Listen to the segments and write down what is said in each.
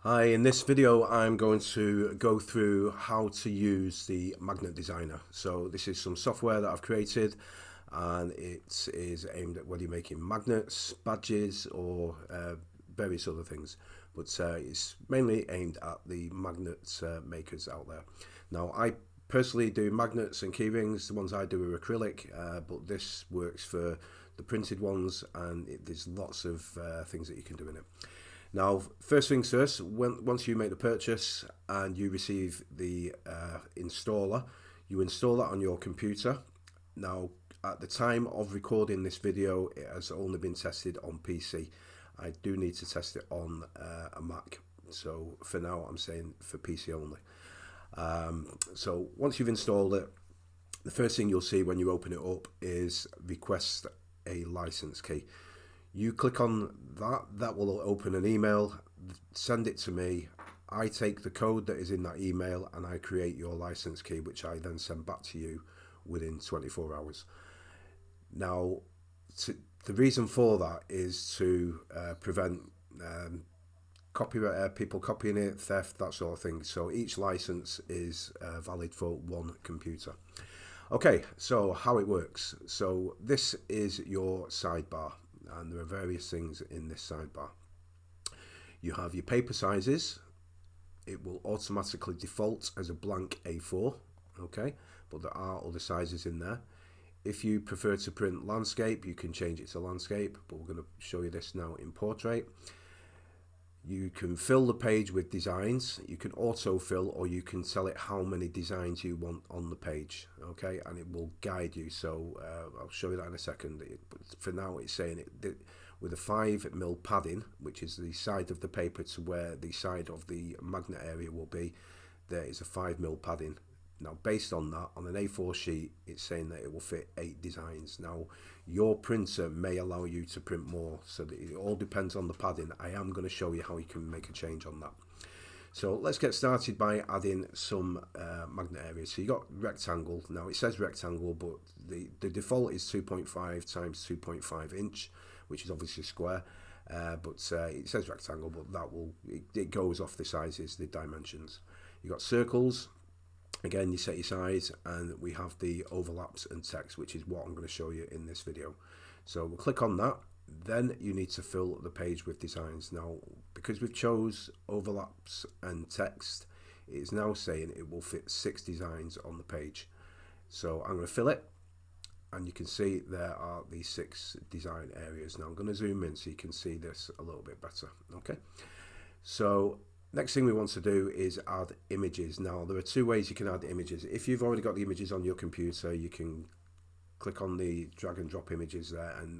Hi, in this video I'm going to go through how to use the Magnet Designer. So this is some software that I've created and it is aimed at whether you're making magnets, badges or various other things. But it's mainly aimed at the magnet makers out there. Now I personally do magnets and keyrings. The ones I do are acrylic, but this works for the printed ones and there's lots of things that you can do in it. Now, first things first, once you make the purchase and you receive the installer, you install that on your computer. Now, at the time of recording this video, it has only been tested on PC. I do need to test it on a Mac. So for now, I'm saying for PC only. So once you've installed it, the first thing you'll see when you open it up is request a license key. You click on that will open an email, send it to me. I take the code that is in that email and I create your license key, which I then send back to you within 24 hours. Now, the reason for that is to prevent copyright, people copying it, theft, that sort of thing. So each license is valid for one computer. Okay, so how it works. So this is your sidebar. And there are various things in this sidebar. You have your paper sizes. It will automatically default as a blank A4, okay, but there are other sizes in there. If you prefer to print landscape, you can change it to landscape, but we're going to show you this now in portrait. You can fill the page with designs. You can autofill, or you can tell it how many designs you want on the page, okay, and it will guide you. So I'll show you that in a second. But for now, it's saying it with a 5mm padding, which is the side of the paper to where the side of the magnet area will be. There is a 5mm padding. Now, based on that, on an A4 sheet, it's saying that it will fit 8 designs. Now, your printer may allow you to print more, so that it all depends on the padding. I am going to show you how you can make a change on that. So let's get started by adding some magnet areas. So you got rectangle. Now, it says rectangle, but the default is 2.5 times 2.5 inch, which is obviously square. But it says rectangle, but that will it goes off the sizes, the dimensions. You got circles. Again, you set your size, and we have the overlaps and text, which is what I'm going to show you in this video. So we'll click on that. Then you need to fill the page with designs. Now, because we've chose overlaps and text, it is now saying it will fit 6 designs on the page. So I'm going to fill it, and you can see there are these 6 design areas. Now I'm going to zoom in so you can see this a little bit better. Okay, so next thing we want to do is add images. Now, there are 2 ways you can add images. If you've already got the images on your computer, you can click on the drag and drop images there and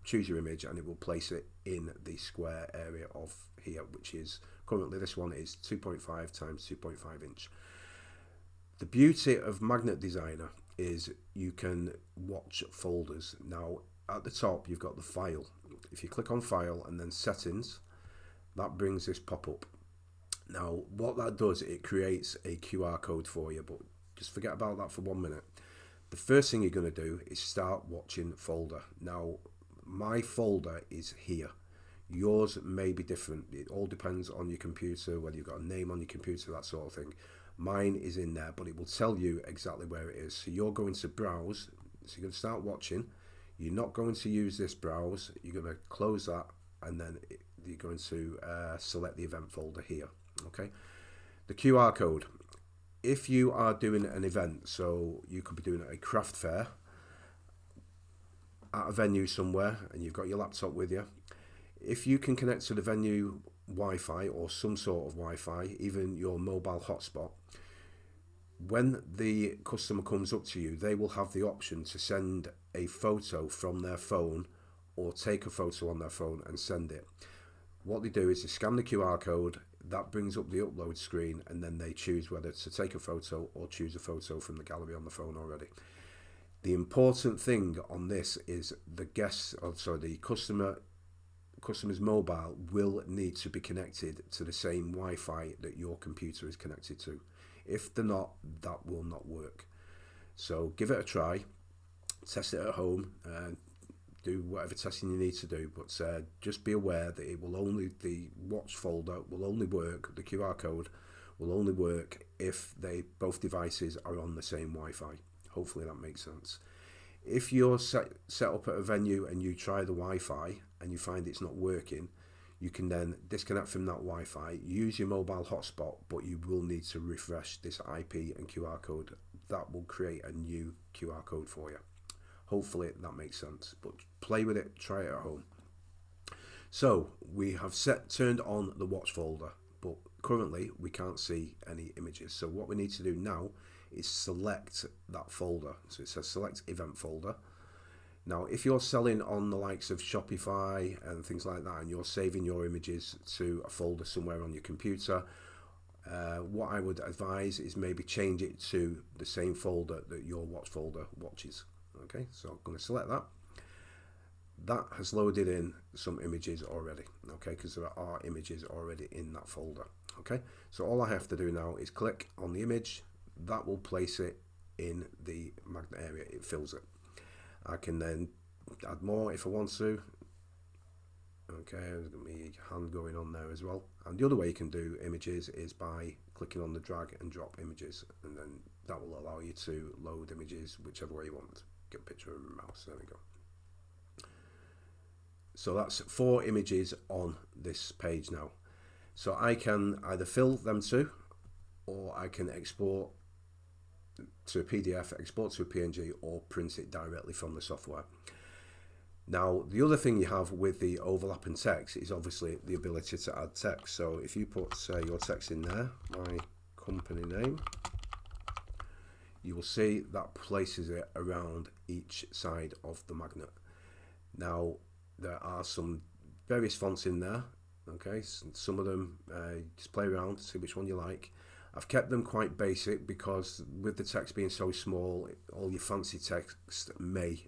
choose your image, and it will place it in the square area of here, which is currently, this one is 2.5 times 2.5 inch. The beauty of Magnet Designer is you can watch folders. Now, at the top, you've got the file. If you click on file and then settings, that brings this pop-up. Now, what that does, it creates a QR code for you, but just forget about that for 1 minute. The first thing you're going to do is start watching folder. Now, my folder is here. Yours may be different. It all depends on your computer, whether you've got a name on your computer, that sort of thing. Mine is in there, but it will tell you exactly where it is. So you're going to browse. So you're going to start watching. You're not going to use this browse. You're going to close that, and then you're going to select the event folder here. Okay, the QR code. If you are doing an event, so you could be doing a craft fair at a venue somewhere and you've got your laptop with you, if you can connect to the venue Wi-Fi or some sort of Wi-Fi, even your mobile hotspot, when the customer comes up to you, they will have the option to send a photo from their phone or take a photo on their phone and send it. What they do is they scan the QR code, that brings up the upload screen, and then they choose whether to take a photo or choose a photo from the gallery on the phone already. The important thing on this is the customer's mobile will need to be connected to the same Wi-Fi that your computer is connected to. If they're not, that will not work. So give it a try, test it at home, do whatever testing you need to do, but just be aware that it will only, the watch folder will only work, the QR code will only work if both devices are on the same Wi-Fi. Hopefully that makes sense. If you're set up at a venue and you try the Wi-Fi and you find it's not working, you can then disconnect from that Wi-Fi, use your mobile hotspot, but you will need to refresh this IP and QR code. That will create a new QR code for you. Hopefully that makes sense, but play with it, try it at home. So we have turned on the watch folder, but currently we can't see any images. So what we need to do now is select that folder. So it says select event folder. Now, if you're selling on the likes of Shopify and things like that, and you're saving your images to a folder somewhere on your computer, what I would advise is maybe change it to the same folder that your watch folder watches. Okay, so I'm going to select that. That has loaded in some images already, okay, because there are images already in that folder. Okay, so all I have to do now is click on the image. That will place it in the magnet area. It fills it. I can then add more if I want to. Okay, there's got my hand going on there as well. And the other way you can do images is by clicking on the drag and drop images, and then that will allow you to load images whichever way you want. Get a picture of a mouse. There we go. So that's 4 images on this page now. So I can either fill them to, or I can export to a PDF, export to a PNG, or print it directly from the software. Now, the other thing you have with the overlapping text is obviously the ability to add text. So if you put your text in there, my company name, you will see that places it around each side of the magnet. Now, there are some various fonts in there. Okay, some of them just play around, see which one you like. I've kept them quite basic because with the text being so small, all your fancy text may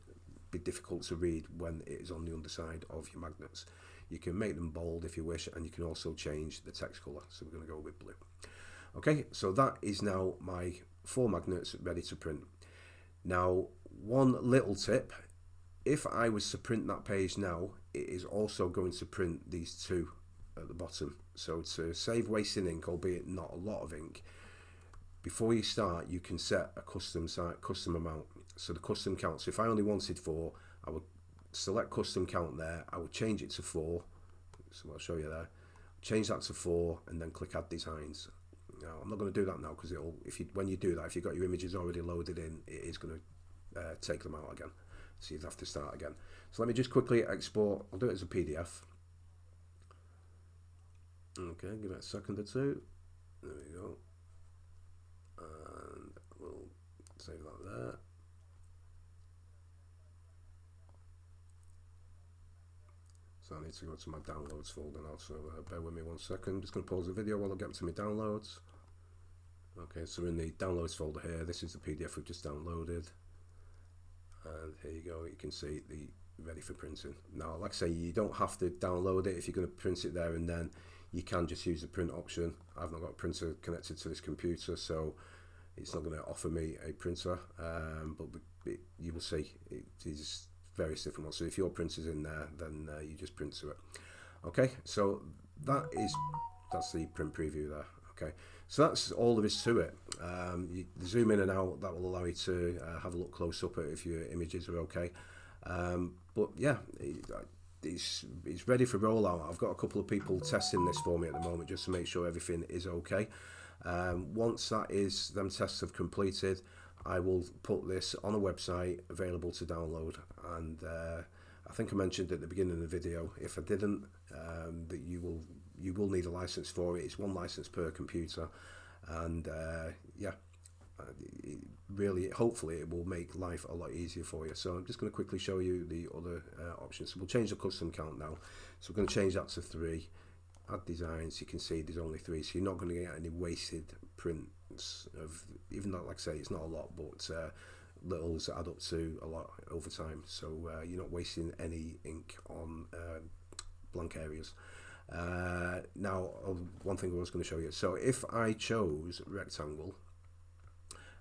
be difficult to read when it is on the underside of your magnets. You can make them bold if you wish, and you can also change the text color. So we're going to go with blue. Okay, so that is now my 4 magnets ready to print. Now, one little tip, if I was to print that page now, it is also going to print these 2 at the bottom. So to save wasting ink, albeit not a lot of ink, before you start you can set a custom amount. So the custom count, so if I only wanted 4, I would select custom count there, I would change it to 4, so I'll show you there, change that to 4, and then click add designs. Now I'm not going to do that now because it'll, when you do that, if you've got your images already loaded in, it is going to take them out again, so you'd have to start again. So let me just quickly export. I'll do it as a PDF. Okay, give it a second or two. There we go. And we'll save that there. So I need to go to my downloads folder now, so bear with me 1 second. Just going to pause the video while I get to my downloads. Okay, so we're in the downloads folder here. This is the PDF we've just downloaded. And here you go, you can see the ready for printing. Now, like I say, you don't have to download it if you're going to print it there and then. You can just use the print option. I've not got a printer connected to this computer, so it's not going to offer me a printer, but you will see it is various different ones. So if your printer's in there, then you just print to it. Okay, so that's the print preview there. Okay, so that's all there is to it. You zoom in and out, that will allow you to have a look close up at if your images are okay. But yeah, it's ready for rollout. I've got a couple of people testing this for me at the moment just to make sure everything is okay. Once them tests have completed, I will put this on a website available to download, and I think I mentioned at the beginning of the video, if I didn't, that you will need a license for it. It's 1 license per computer, and yeah, really, hopefully it will make life a lot easier for you. So I'm just going to quickly show you the other options. So we'll change the custom count now. So we're going to change that to 3. Add designs. You can see there's only 3, so you're not going to get any wasted prints of, even though, like I say, it's not a lot, but littles add up to a lot over time. So you're not wasting any ink on blank areas. Now, one thing I was going to show you. So if I chose rectangle,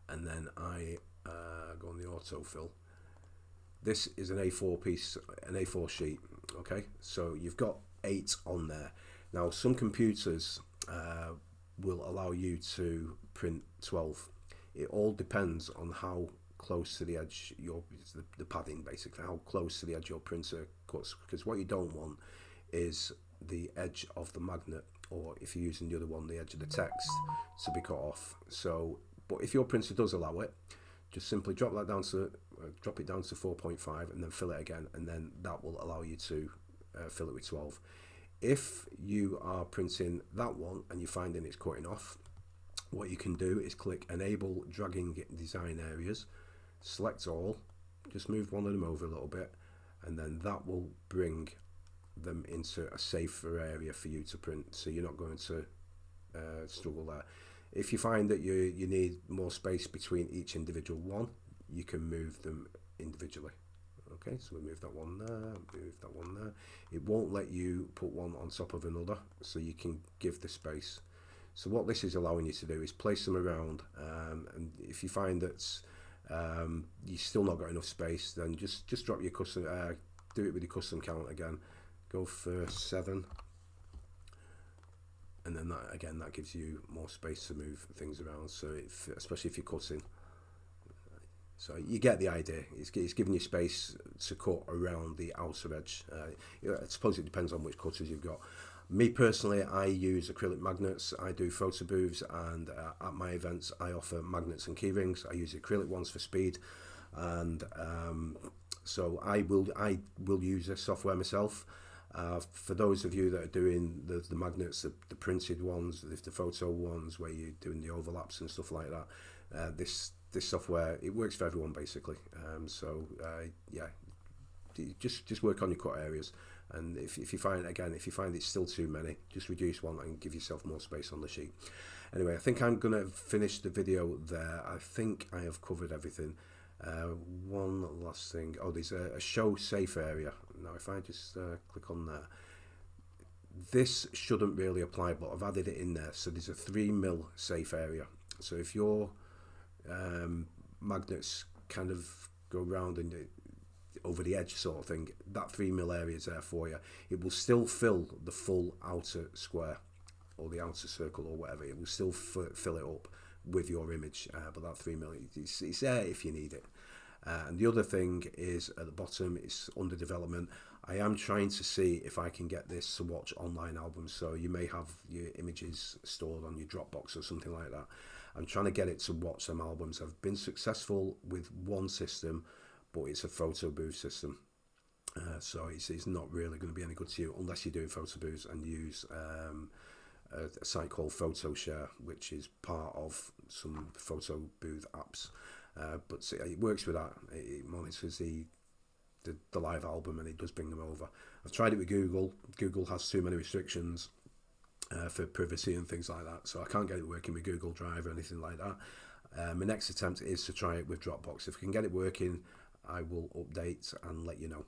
and then I go on the autofill, This is an A4 piece, an A4 sheet. Okay, so you've got 8 on there. Now some computers will allow you to print 12. It all depends on how close to the edge the padding, basically how close to the edge your printer cuts, because what you don't want is the edge of the magnet, or if you're using the other one, the edge of the text, to be cut off. So but if your printer does allow it, just simply drop it down to 4.5 and then fill it again, and then that will allow you to fill it with 12. If you are printing that one and you're finding it's cutting off, what you can do is click Enable Dragging Design Areas, select all, just move one of them over a little bit, and then that will bring them into a safer area for you to print, so you're not going to struggle there. If you find that you need more space between each individual one, you can move them individually. Okay, so we move that one there, move that one there. It won't let you put one on top of another, so you can give the space. So what this is allowing you to do is place them around, and if you find that you still not got enough space, then just drop your custom, do it with your custom count again, go for 7, and then that gives you more space to move things around. So especially if you're cutting, so you get the idea. It's giving you space to cut around the outer edge. I suppose it depends on which cutters you've got. Me personally, I use acrylic magnets. I do photo booths, and at my events I offer magnets and key rings. I use acrylic ones for speed, and so I will use this software myself. For those of you that are doing the magnets, the printed ones, the photo ones where you're doing the overlaps and stuff like that, this software, it works for everyone basically. Yeah, just work on your cut areas, and if you find it's still too many, just reduce one and give yourself more space on the sheet. Anyway, I think I'm gonna finish the video there. I think I have covered everything. One last thing. Oh, there's a show safe area. Now if I just click on there, this shouldn't really apply, but I've added it in there. So there's a 3mm safe area. So if your magnets kind of go round and over the edge sort of thing, that 3mm area is there for you. It will still fill the full outer square or the outer circle or whatever. It will still fill it up with your image, but that 3mm, it's there if you need it. And the other thing is at the bottom, it's under development. I am trying to see if I can get this to watch online albums. So you may have your images stored on your Dropbox or something like that. I'm trying to get it to watch some albums. I've been successful with one system, but it's a photo booth system. So it's not really going to be any good to you unless you're doing photo booths and use a site called PhotoShare, which is part of some photo booth apps. But it works with that. It monitors the live album, and it does bring them over. I've tried it with Google. Google has too many restrictions for privacy and things like that, so I can't get it working with Google Drive or anything like that. My next attempt is to try it with Dropbox. If I can get it working, I will update and let you know.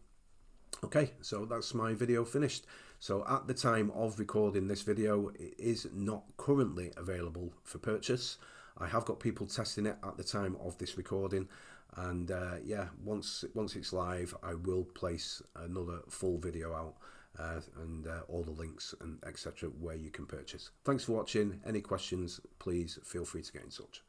Okay, so that's my video finished. So at the time of recording this video, it is not currently available for purchase. I have got people testing it at the time of this recording, and yeah, once it's live, I will place another full video out and all the links and etc. where you can purchase. Thanks for watching. Any questions, please feel free to get in touch.